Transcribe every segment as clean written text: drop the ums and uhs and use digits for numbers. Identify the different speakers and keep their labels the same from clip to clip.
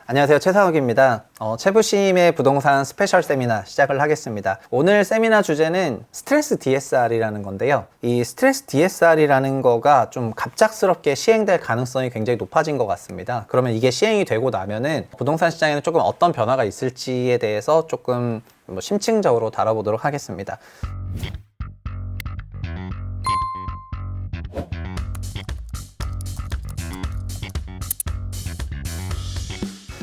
Speaker 1: 안녕하세요. 최상욱입니다. 최부심의 부동산 스페셜 세미나 시작을 하겠습니다. 오늘 세미나 주제는 스트레스 DSR이라는 건데요. 이 스트레스 DSR이라는 거가 좀 갑작스럽게 시행될 가능성이 굉장히 높아진 것 같습니다. 그러면 이게 시행이 되고 나면은 부동산 시장에는 조금 어떤 변화가 있을지에 대해서 조금 심층적으로 다뤄보도록 하겠습니다.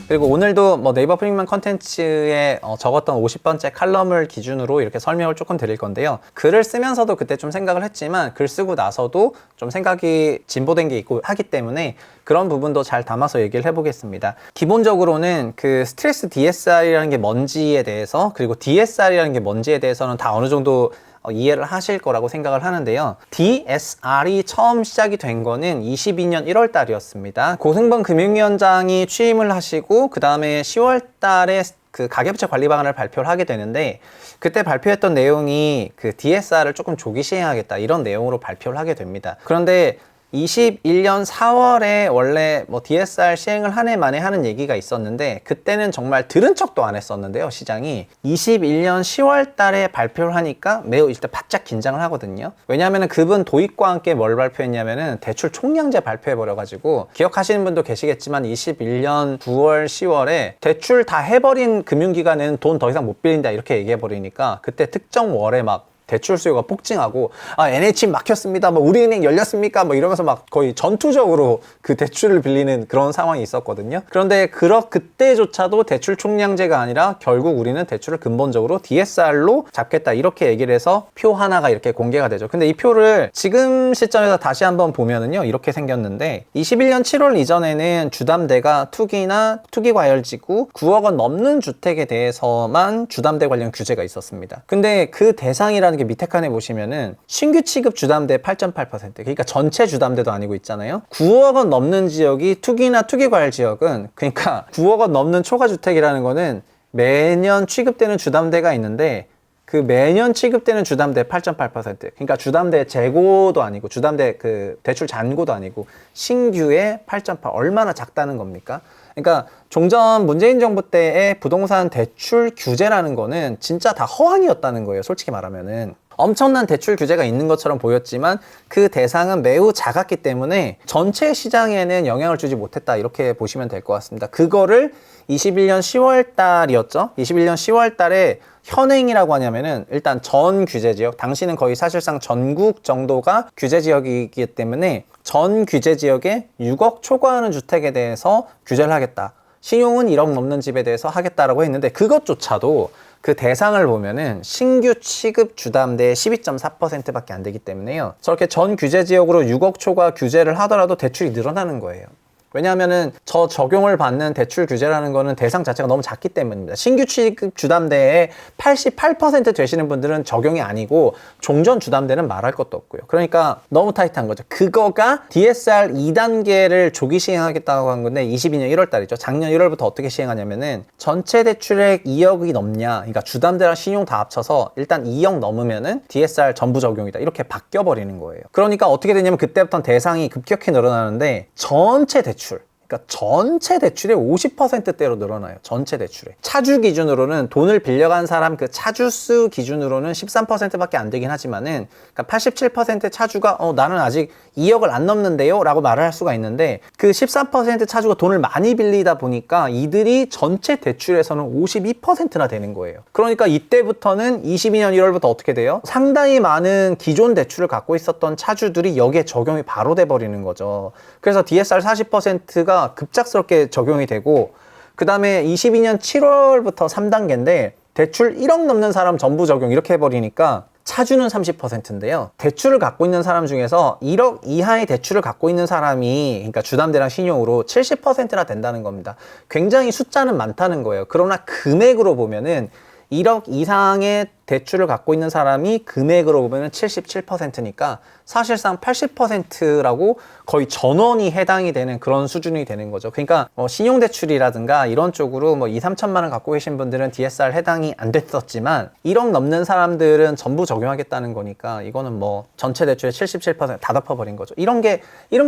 Speaker 1: 그리고 오늘도 네이버 프리미엄 컨텐츠에 적었던 50번째 칼럼을 기준으로 이렇게 설명을 조금 드릴 건데요. 글을 쓰면서도 그때 좀 생각을 했지만 글 쓰고 나서도 좀 생각이 진보된 게 있고 하기 때문에 그런 부분도 잘 담아서 얘기를 해보겠습니다. 기본적으로는 그 스트레스 DSR이라는 게 뭔지에 대해서, 그리고 DSR이라는 게 뭔지에 대해서는 다 어느 정도 이해를 하실 거라고 생각을 하는데요. DSR이 처음 시작이 된 거는 22년 1월 달이었습니다. 고승범 금융위원장이 취임을 하시고 그 다음에 10월 달에 그 가계부채 관리 방안을 발표를 하게 되는데, 그때 발표했던 내용이 그 DSR을 조금 조기 시행하겠다 이런 내용으로 발표를 하게 됩니다. 그런데 21년 4월에 원래 DSR 시행을 한 해 만에 하는 얘기가 있었는데, 그때는 정말 들은 척도 안 했었는데요, 시장이. 21년 10월 달에 발표를 하니까 매우 일단 바짝 긴장을 하거든요. 왜냐하면 그분 도입과 함께 뭘 발표했냐면은 대출 총량제 발표해버려가지고, 기억하시는 분도 계시겠지만 21년 9월 10월에 대출 다 해버린 금융기관에는 돈 더 이상 못 빌린다 이렇게 얘기해버리니까, 그때 특정 월에 막 대출 수요가 폭증하고, NHN 막혔습니다, 우리은행 열렸습니까, 이러면서 막 거의 전투적으로 그 대출을 빌리는 그런 상황이 있었거든요. 그런데 그때조차도 대출 총량제가 아니라 결국 우리는 대출을 근본적으로 DSR로 잡겠다 이렇게 얘기를 해서 표 하나가 이렇게 공개가 되죠. 근데 이 표를 지금 시점에서 다시 한번 보면은요, 이렇게 생겼는데, 21년 7월 이전에는 주담대가 투기나 투기과열지구 9억 원 넘는 주택에 대해서만 주담대 관련 규제가 있었습니다. 근데 그 대상이라는 게 밑에 칸에 보시면은 신규 취급 주담대 8.8%, 그러니까 전체 주담대도 아니고 있잖아요. 9억 원 넘는 지역이 투기나 투기과열 지역은, 그러니까 9억 원 넘는 초과주택이라는 거는 매년 취급되는 주담대가 있는데, 그 매년 취급되는 주담대 8.8%, 그러니까 주담대 재고도 아니고 주담대 그 대출 잔고도 아니고 신규의 8.8, 얼마나 작다는 겁니까? 그러니까 종전 문재인 정부 때의 부동산 대출 규제라는 거는 진짜 다 허황이었다는 거예요, 솔직히 말하면은. 엄청난 대출 규제가 있는 것처럼 보였지만 그 대상은 매우 작았기 때문에 전체 시장에는 영향을 주지 못했다 이렇게 보시면 될 것 같습니다. 그거를 21년 10월 달이었죠. 21년 10월 달에 현행이라고 하냐면은 일단 전 규제 지역, 당시는 거의 사실상 전국 정도가 규제 지역이기 때문에 전 규제 지역에 6억 초과하는 주택에 대해서 규제를 하겠다. 신용은 1억 넘는 집에 대해서 하겠다라고 했는데, 그것조차도 그 대상을 보면은 신규 취급 주담대의 12.4%밖에 안 되기 때문에요. 저렇게 전 규제 지역으로 6억 초과 규제를 하더라도 대출이 늘어나는 거예요. 왜냐하면은 저 적용을 받는 대출 규제라는 거는 대상 자체가 너무 작기 때문입니다. 신규 취급 주담대의 88% 되시는 분들은 적용이 아니고 종전 주담대는 말할 것도 없고요. 그러니까 너무 타이트한 거죠. 그거가 DSR 2단계를 조기 시행하겠다고 한 건데 22년 1월 달이죠. 작년 1월부터 어떻게 시행하냐면은 전체 대출액 2억이 넘냐, 그러니까 주담대랑 신용 다 합쳐서 일단 2억 넘으면은 DSR 전부 적용이다 이렇게 바뀌어 버리는 거예요. 그러니까 어떻게 되냐면 그때부터는 대상이 급격히 늘어나는데 전체 대출, 그러니까 전체 대출의 50%대로 늘어나요. 전체 대출에. 차주 기준으로는, 돈을 빌려간 사람 그 차주수 기준으로는 13%밖에 안 되긴 하지만은, 그러니까 87% 차주가 나는 아직 2억을 안 넘는데요 라고 말을 할 수가 있는데, 그 13% 차주가 돈을 많이 빌리다 보니까 이들이 전체 대출에서는 52%나 되는 거예요. 그러니까 이때부터는 22년 1월부터 어떻게 돼요? 상당히 많은 기존 대출을 갖고 있었던 차주들이 여기에 적용이 바로 돼 버리는 거죠. 그래서 DSR 40%가 급작스럽게 적용이 되고, 그 다음에 22년 7월부터 3단계인데 대출 1억 넘는 사람 전부 적용 이렇게 해버리니까 차주는 30%인데요. 대출을 갖고 있는 사람 중에서 1억 이하의 대출을 갖고 있는 사람이, 그러니까 주담대랑 신용으로 70%나 된다는 겁니다. 굉장히 숫자는 많다는 거예요. 그러나 금액으로 보면은 1억 이상의 대출을 갖고 있는 사람이 금액으로 보면 77%니까 사실상 80%라고 거의 전원이 해당이 되는 그런 수준이 되는 거죠. 그러니까 신용대출이라든가 이런 쪽으로 2, 3천만 원 갖고 계신 분들은 DSR 해당이 안 됐었지만 1억 넘는 사람들은 전부 적용하겠다는 거니까 이거는 전체 대출의 77%다 덮어버린 거죠. 이런 게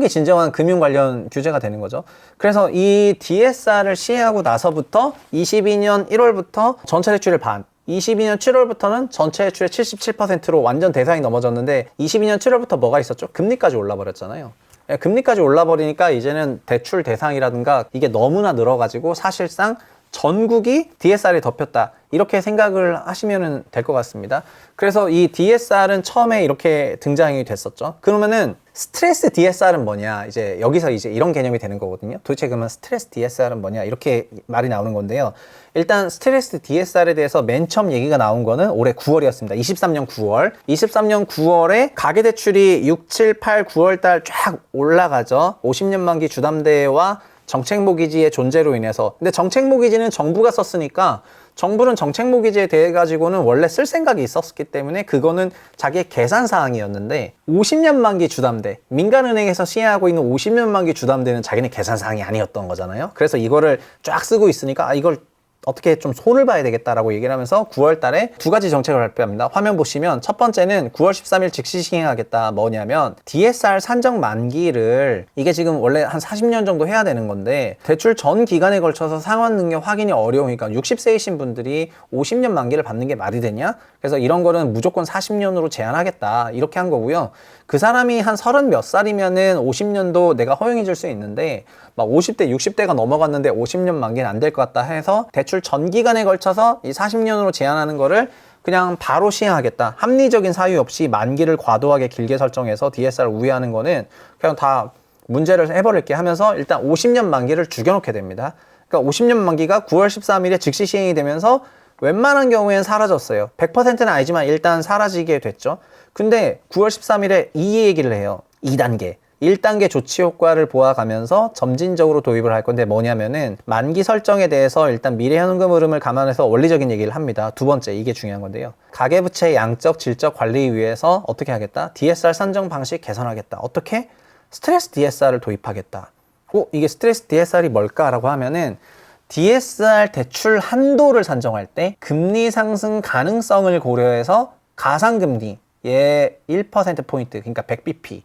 Speaker 1: 진정한 금융 관련 규제가 되는 거죠. 그래서 이 DSR을 시행하고 나서부터 22년 1월부터 전체 대출의 반, 22년 7월부터는 전체 대출의 77%로 완전 대상이 넘어졌는데 22년 7월부터 뭐가 있었죠? 금리까지 올라버렸잖아요. 금리까지 올라버리니까 이제는 대출 대상이라든가 이게 너무나 늘어가지고 사실상 전국이 DSR이 덮였다. 이렇게 생각을 하시면 될 것 같습니다. 그래서 이 DSR은 처음에 이렇게 등장이 됐었죠. 그러면은 스트레스 DSR은 뭐냐? 이제 여기서 이런 개념이 되는 거거든요. 도대체 그러면 스트레스 DSR은 뭐냐? 이렇게 말이 나오는 건데요. 일단 스트레스 DSR에 대해서 맨 처음 얘기가 나온 거는 올해 9월이었습니다. 23년 9월. 23년 9월에 가계대출이 6, 7, 8, 9월 달 쫙 올라가죠. 50년 만기 주담대와 정책모기지의 존재로 인해서. 근데 정책모기지는 정부가 썼으니까 정부는 정책모기지에 대해 가지고는 원래 쓸 생각이 있었기 때문에 그거는 자기의 계산 사항이었는데 50년 만기 주담대, 민간은행에서 시행하고 있는 50년 만기 주담대는 자기네 계산 사항이 아니었던 거잖아요. 그래서 이거를 쫙 쓰고 있으니까 이걸 어떻게 좀 손을 봐야 되겠다라고 얘기를 하면서 9월 달에 두 가지 정책을 발표합니다. 화면 보시면 첫 번째는 9월 13일 즉시 시행하겠다. 뭐냐면 DSR 산정 만기를 이게 지금 원래 한 40년 정도 해야 되는 건데 대출 전 기간에 걸쳐서 상환 능력 확인이 어려우니까 60세이신 분들이 50년 만기를 받는 게 말이 되냐? 그래서 이런 거는 무조건 40년으로 제한하겠다. 이렇게 한 거고요. 그 사람이 한 30 몇 살이면은 50년도 내가 허용해 줄 수 있는데 막 50대, 60대가 넘어갔는데 50년 만기는 안 될 것 같다 해서 대출 전 기간에 걸쳐서 이 40년으로 제한하는 거를 그냥 바로 시행하겠다. 합리적인 사유 없이 만기를 과도하게 길게 설정해서 DSR 우회하는 거는 그냥 다 문제를 해버릴게 하면서 일단 50년 만기를 죽여놓게 됩니다. 그러니까 50년 만기가 9월 13일에 즉시 시행이 되면서 웬만한 경우에는 사라졌어요. 100%는 아니지만 일단 사라지게 됐죠. 근데 9월 13일에 이 얘기를 해요. 2단계. 1단계 조치 효과를 보아가면서 점진적으로 도입을 할 건데 뭐냐면은 만기 설정에 대해서 일단 미래 현금 흐름을 감안해서 원리적인 얘기를 합니다. 두 번째, 이게 중요한 건데요. 가계부채 양적 질적 관리 위해서 어떻게 하겠다? DSR 산정 방식 개선하겠다. 어떻게? 스트레스 DSR을 도입하겠다. 이게 스트레스 DSR이 뭘까라고 하면은 DSR 대출 한도를 산정할 때 금리 상승 가능성을 고려해서 가상금리 얘 1%포인트, 그러니까 100bp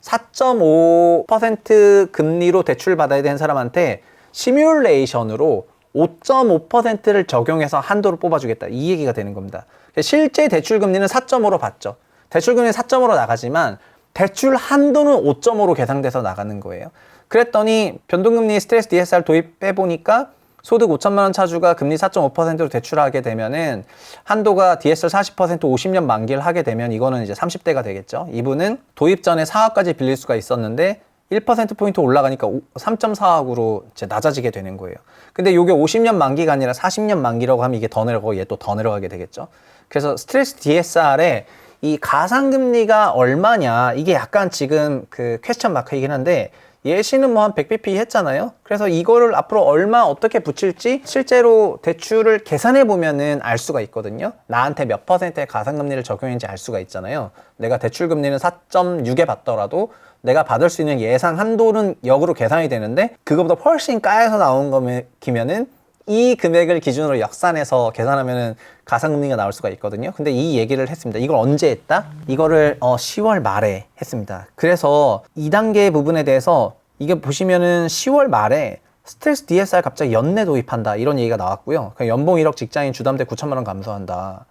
Speaker 1: 4.5% 금리로 대출 받아야 되는 사람한테 시뮬레이션으로 5.5%를 적용해서 한도를 뽑아주겠다. 이 얘기가 되는 겁니다. 실제 대출 금리는 4.5로 받죠. 대출 금리는 4.5로 나가지만 대출 한도는 5.5로 계상돼서 나가는 거예요. 그랬더니 변동금리 스트레스 DSR 도입해 보니까 소득 5천만 원 차주가 금리 4.5%로 대출하게 되면은 한도가 DSR 40% 50년 만기를 하게 되면 이거는 이제 30대가 되겠죠. 이분은 도입 전에 4억까지 빌릴 수가 있었는데 1%포인트 올라가니까 3.4억으로 이제 낮아지게 되는 거예요. 근데 이게 50년 만기가 아니라 40년 만기라고 하면 이게 더 내려가고 얘 또 더 내려가게 되겠죠. 그래서 스트레스 DSR에 이 가상금리가 얼마냐, 이게 약간 지금 그 퀘스천 마크이긴 한데 예시는 뭐 한 100bp 했잖아요. 그래서 이거를 앞으로 얼마 어떻게 붙일지 실제로 대출을 계산해 보면은 알 수가 있거든요. 나한테 몇 퍼센트의 가상금리를 적용했는지 알 수가 있잖아요. 내가 대출금리는 4.6에 받더라도 내가 받을 수 있는 예상 한도는 역으로 계산이 되는데 그거보다 훨씬 까여서 나온 거면은 이 금액을 기준으로 역산해서 계산하면은 가상금리가 나올 수가 있거든요. 근데 이 얘기를 했습니다. 이걸 언제 했다? 이거를 10월 말에 했습니다. 그래서 2단계 부분에 대해서 이게 보시면은 10월 말에 스트레스 DSR 갑자기 연내 도입한다 이런 얘기가 나왔고요. 연봉 1억 직장인 주담대 9천만 원 감소한다.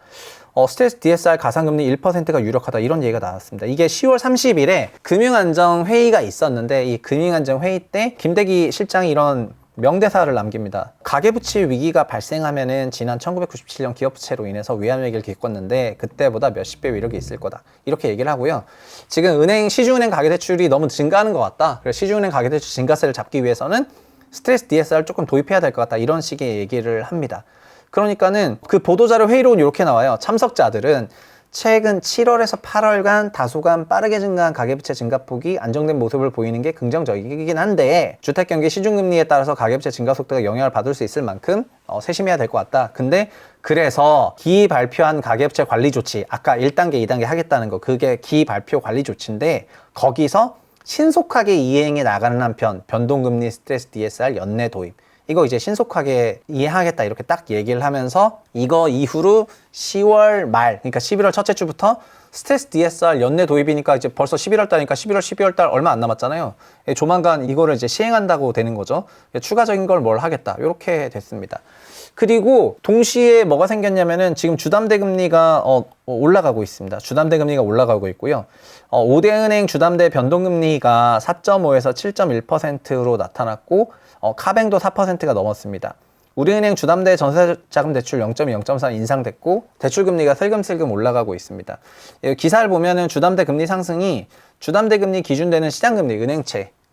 Speaker 1: 스트레스 DSR 가상금리 1%가 유력하다 이런 얘기가 나왔습니다. 이게 10월 30일에 금융안정회의가 있었는데 이 금융안정회의 때 김대기 실장이 이런 명대사를 남깁니다. 가계부채 위기가 발생하면은 지난 1997년 기업부채로 인해서 외환위기를 겪었는데 그때보다 몇십 배 위력이 있을 거다. 이렇게 얘기를 하고요. 지금 시중은행 가계대출이 너무 증가하는 것 같다. 그래서 시중은행 가계대출 증가세를 잡기 위해서는 스트레스 DSR 조금 도입해야 될 것 같다. 이런 식의 얘기를 합니다. 그러니까는 그 보도자료 회의록은 이렇게 나와요. 참석자들은 최근 7월에서 8월간 다소간 빠르게 증가한 가계부채 증가폭이 안정된 모습을 보이는 게 긍정적이긴 한데 주택경기 시중금리에 따라서 가계부채 증가 속도가 영향을 받을 수 있을 만큼 세심해야 될 것 같다. 근데 그래서 기 발표한 가계부채 관리 조치, 아까 1단계, 2단계 하겠다는 거, 그게 기 발표 관리 조치인데 거기서 신속하게 이행해 나가는 한편 변동금리 스트레스 DSR 연내 도입, 이거 이제 신속하게 이해하겠다 이렇게 딱 얘기를 하면서 이거 이후로 10월 말, 그러니까 11월 첫째 주부터 스트레스 DSR 연내 도입이니까 이제 벌써 11월 달이니까 11월, 12월 달 얼마 안 남았잖아요. 조만간 이거를 이제 시행한다고 되는 거죠. 추가적인 걸 뭘 하겠다. 이렇게 됐습니다. 그리고 동시에 뭐가 생겼냐면은 지금 주담대 금리가 올라가고 있습니다. 주담대 금리가 올라가고 있고요. 5대 은행 주담대 변동금리가 4.5에서 7.1%로 나타났고 카뱅도 4%가 넘었습니다. 우리은행 주담대 전세자금 대출 0.2, 0.3 인상됐고 대출금리가 슬금슬금 올라가고 있습니다. 기사를 보면은 주담대 금리 상승이 주담대 금리 기준되는 시장금리,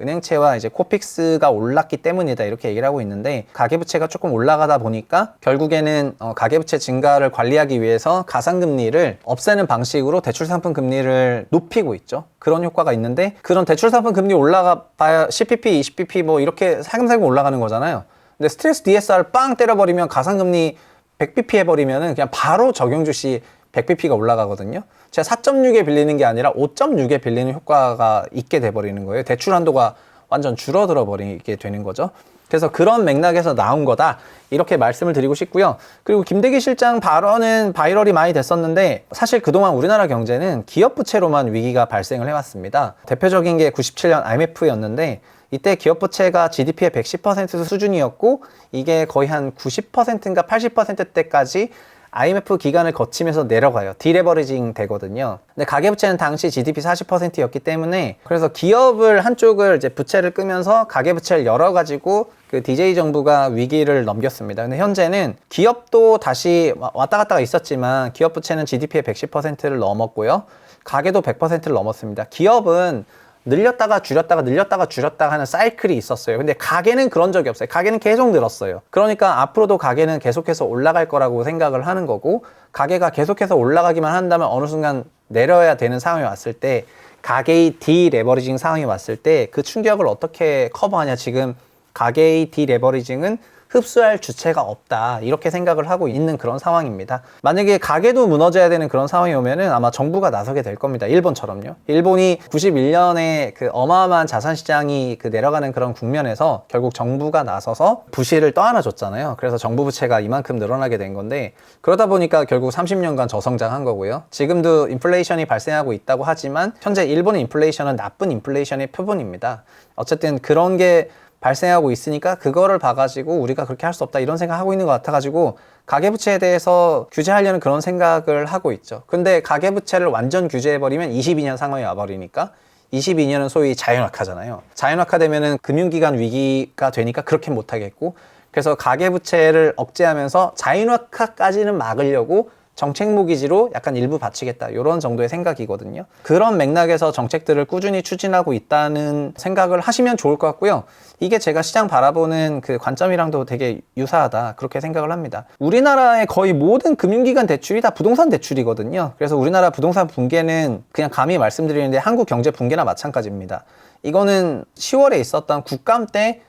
Speaker 1: 은행채와 이제 코픽스가 올랐기 때문이다 이렇게 얘기를 하고 있는데 가계부채가 조금 올라가다 보니까 결국에는 가계부채 증가를 관리하기 위해서 가상금리를 없애는 방식으로 대출상품 금리를 높이고 있죠. 그런 효과가 있는데 그런 대출상품 금리 올라가 봐야 10bp, 20bp 뭐 이렇게 살금살금 올라가는 거잖아요. 근데 스트레스 DSR 빵 때려버리면 가상금리 100bp 해버리면은 그냥 바로 적용주 시 100bp가 올라가거든요. 제가 4.6에 빌리는 게 아니라 5.6에 빌리는 효과가 있게 돼버리는 거예요. 대출 한도가 완전 줄어들어 버리게 되는 거죠. 그래서 그런 맥락에서 나온 거다 이렇게 말씀을 드리고 싶고요. 그리고 김대기 실장 발언은 바이럴이 많이 됐었는데 사실 그동안 우리나라 경제는 기업 부채로만 위기가 발생을 해왔습니다. 대표적인 게 97년 IMF였는데 이때 기업 부채가 GDP의 110% 수준이었고 이게 거의 한 90%인가 80%대까지 IMF 기간을 거치면서 내려가요. 디레버리징 되거든요. 근데 가계부채는 당시 GDP 40%였기 때문에 그래서 기업을 한쪽을 이제 부채를 끄면서 가계부채를 열어가지고 그 DJ 정부가 위기를 넘겼습니다. 근데 현재는 기업도 다시 왔다 갔다가 있었지만 기업 부채는 GDP의 110%를 넘었고요. 가계도 100%를 넘었습니다. 기업은 늘렸다가 줄였다가 늘렸다가 줄였다가 하는 사이클이 있었어요. 근데 가계는 그런 적이 없어요. 가계는 계속 늘었어요. 그러니까 앞으로도 가계는 계속해서 올라갈 거라고 생각을 하는 거고 가계가 계속해서 올라가기만 한다면 어느 순간 내려야 되는 상황이 왔을 때 가계의 디레버리징 상황이 왔을 때 그 충격을 어떻게 커버하냐. 지금 가계의 디레버리징은 흡수할 주체가 없다 이렇게 생각을 하고 있는 그런 상황입니다. 만약에 가계도 무너져야 되는 그런 상황이 오면은 아마 정부가 나서게 될 겁니다. 일본처럼요. 일본이 91년에 그 어마어마한 자산 시장이 그 내려가는 그런 국면에서 결국 정부가 나서서 부실을 떠안아줬잖아요. 그래서 정부 부채가 이만큼 늘어나게 된 건데 그러다 보니까 결국 30년간 저성장한 거고요. 지금도 인플레이션이 발생하고 있다고 하지만 현재 일본의 인플레이션은 나쁜 인플레이션의 표본입니다. 어쨌든 그런 게 발생하고 있으니까 그거를 봐가지고 우리가 그렇게 할 수 없다 이런 생각하고 있는 것 같아가지고 가계부채에 대해서 규제하려는 그런 생각을 하고 있죠. 근데 가계부채를 완전 규제해버리면 22년 상황이 와버리니까 22년은 소위 자연화카잖아요. 자연화카되면은 금융기관 위기가 되니까 그렇게 못하겠고 그래서 가계부채를 억제하면서 자연화카까지는 막으려고 정책무기지로 약간 일부 바치겠다 이런 정도의 생각이거든요. 그런 맥락에서 정책들을 꾸준히 추진하고 있다는 생각을 하시면 좋을 것 같고요. 이게 제가 시장 바라보는 그 관점이랑도 되게 유사하다 그렇게 생각을 합니다. 우리나라의 거의 모든 금융기관 대출이 다 부동산 대출이거든요. 그래서 우리나라 부동산 붕괴는 그냥 감히 말씀드리는데 한국 경제 붕괴나 마찬가지입니다. 이거는 10월에 있었던 국감 때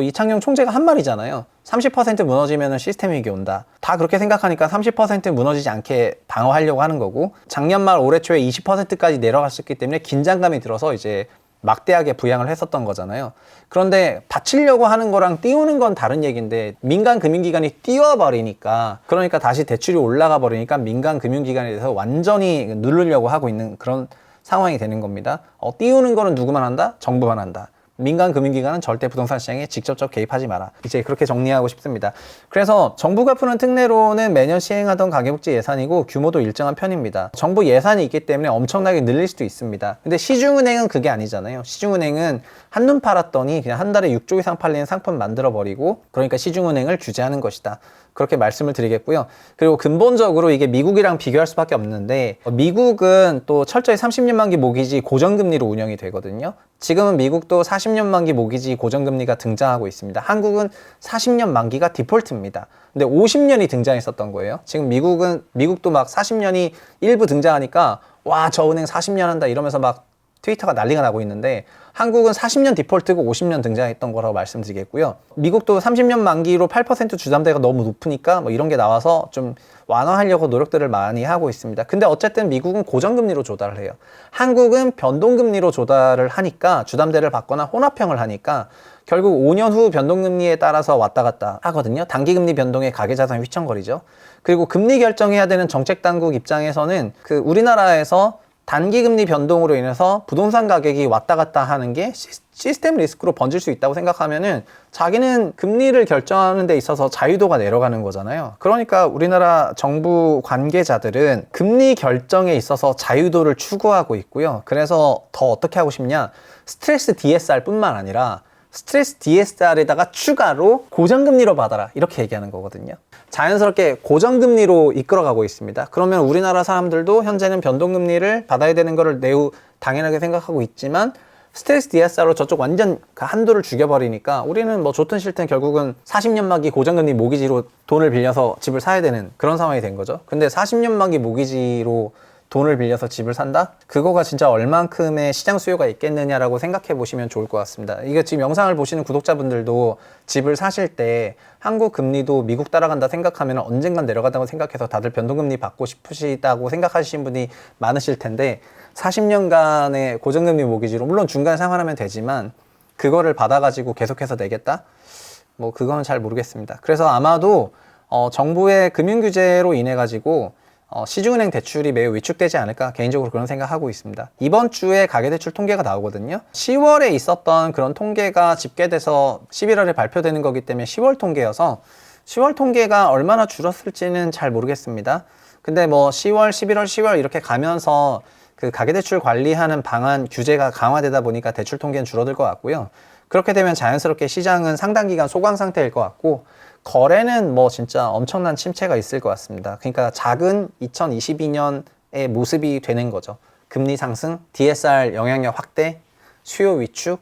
Speaker 1: 이창용 총재가 한 말이잖아요. 30% 무너지면 시스템 위기 온다. 다 그렇게 생각하니까 30% 무너지지 않게 방어하려고 하는 거고 작년 말 올해 초에 20%까지 내려갔었기 때문에 긴장감이 들어서 이제 막대하게 부양을 했었던 거잖아요. 그런데 받치려고 하는 거랑 띄우는 건 다른 얘기인데 민간 금융기관이 띄워버리니까 그러니까 다시 대출이 올라가 버리니까 민간 금융기관에 대해서 완전히 누르려고 하고 있는 그런 상황이 되는 겁니다. 띄우는 거는 누구만 한다? 정부만 한다. 민간 금융기관은 절대 부동산 시장에 직접적 개입하지 마라. 이제 그렇게 정리하고 싶습니다. 그래서 정부가 푸는 특례로는 매년 시행하던 가계복지 예산이고 규모도 일정한 편입니다. 정부 예산이 있기 때문에 엄청나게 늘릴 수도 있습니다. 근데 시중은행은 그게 아니잖아요. 시중은행은 한눈 팔았더니 그냥 한 달에 6조 이상 팔리는 상품 만들어버리고 그러니까 시중은행을 규제하는 것이다. 그렇게 말씀을 드리겠고요. 그리고 근본적으로 이게 미국이랑 비교할 수밖에 없는데 미국은 또 철저히 30년 만기 모기지 고정금리로 운영이 되거든요. 지금은 미국도 40년 만기 모기지 고정금리가 등장하고 있습니다. 한국은 40년 만기가 디폴트입니다. 근데 50년이 등장했었던 거예요. 지금 미국도 막 40년이 일부 등장하니까 와, 저 은행 40년 한다 이러면서 막 트위터가 난리가 나고 있는데 한국은 40년 디폴트고 50년 등장했던 거라고 말씀드리겠고요. 미국도 30년 만기로 8% 주담대가 너무 높으니까 뭐 이런 게 나와서 좀 완화하려고 노력들을 많이 하고 있습니다. 근데 어쨌든 미국은 고정금리로 조달을 해요. 한국은 변동금리로 조달을 하니까 주담대를 받거나 혼합형을 하니까 결국 5년 후 변동금리에 따라서 왔다 갔다 하거든요. 단기금리 변동에 가계자산이 휘청거리죠. 그리고 금리 결정해야 되는 정책당국 입장에서는 그 우리나라에서 단기금리 변동으로 인해서 부동산 가격이 왔다 갔다 하는 게 시스템 리스크로 번질 수 있다고 생각하면은 자기는 금리를 결정하는 데 있어서 자유도가 내려가는 거잖아요. 그러니까 우리나라 정부 관계자들은 금리 결정에 있어서 자유도를 추구하고 있고요. 그래서 더 어떻게 하고 싶냐? 스트레스 DSR 뿐만 아니라 스트레스 DSR에다가 추가로 고정금리로 받아라 이렇게 얘기하는 거거든요. 자연스럽게 고정금리로 이끌어가고 있습니다. 그러면 우리나라 사람들도 현재는 변동금리를 받아야 되는 거를 매우 당연하게 생각하고 있지만 스트레스 DSR로 저쪽 완전 그 한도를 죽여버리니까 우리는 뭐 좋든 싫든 결국은 40년 만기 고정금리 모기지로 돈을 빌려서 집을 사야 되는 그런 상황이 된 거죠. 근데 40년 만기 모기지로 돈을 빌려서 집을 산다? 그거가 진짜 얼만큼의 시장 수요가 있겠느냐라고 생각해 보시면 좋을 것 같습니다. 이게 지금 영상을 보시는 구독자분들도 집을 사실 때 한국 금리도 미국 따라간다 생각하면 언젠간 내려간다고 생각해서 다들 변동금리 받고 싶으시다고 생각하시는 분이 많으실 텐데 40년간의 고정금리 모기지로 물론 중간에 상환하면 되지만 그거를 받아가지고 계속해서 내겠다? 뭐 그거는 잘 모르겠습니다. 그래서 아마도 정부의 금융규제로 인해 가지고 시중은행 대출이 매우 위축되지 않을까 개인적으로 그런 생각하고 있습니다. 이번 주에 가계대출 통계가 나오거든요. 10월에 있었던 그런 통계가 집계돼서 11월에 발표되는 거기 때문에 10월 통계여서 10월 통계가 얼마나 줄었을지는 잘 모르겠습니다. 근데 뭐 10월, 11월, 10월 이렇게 가면서 그 가계대출 관리하는 방안 규제가 강화되다 보니까 대출 통계는 줄어들 것 같고요. 그렇게 되면 자연스럽게 시장은 상당 기간 소강 상태일 것 같고 거래는 뭐 진짜 엄청난 침체가 있을 것 같습니다. 그러니까 작은 2022년의 모습이 되는 거죠. 금리 상승, DSR 영향력 확대, 수요 위축,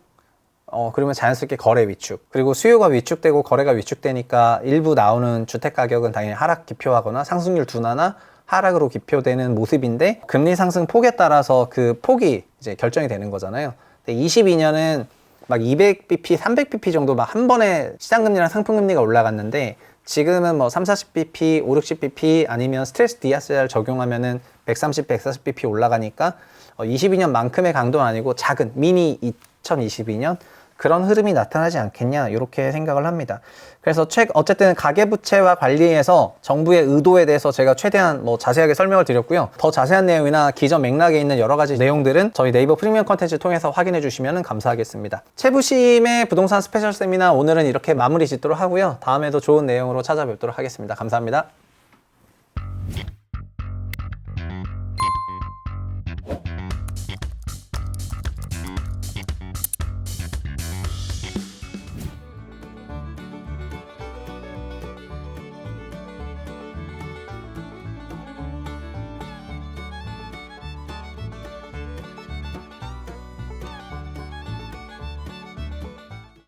Speaker 1: 그러면 자연스럽게 거래 위축. 그리고 수요가 위축되고 거래가 위축되니까 일부 나오는 주택 가격은 당연히 하락 기표하거나 상승률 둔화나 하락으로 기표되는 모습인데 금리 상승 폭에 따라서 그 폭이 이제 결정이 되는 거잖아요. 근데 22년은 막 200bp, 300bp 정도 막 한 번에 시장금리랑 상품금리가 올라갔는데 지금은 뭐 3, 40bp, 5, 60bp 아니면 스트레스 DSR 적용하면은 130, 140bp 올라가니까 22년만큼의 강도는 아니고 작은 미니 2022년 그런 흐름이 나타나지 않겠냐 이렇게 생각을 합니다. 그래서 어쨌든 가계부채와 관리에서 정부의 의도에 대해서 제가 최대한 뭐 자세하게 설명을 드렸고요. 더 자세한 내용이나 기존 맥락에 있는 여러 가지 내용들은 저희 네이버 프리미엄 컨텐츠 통해서 확인해 주시면 감사하겠습니다. 최부심의 부동산 스페셜 세미나 오늘은 이렇게 마무리 짓도록 하고요. 다음에도 좋은 내용으로 찾아뵙도록 하겠습니다. 감사합니다.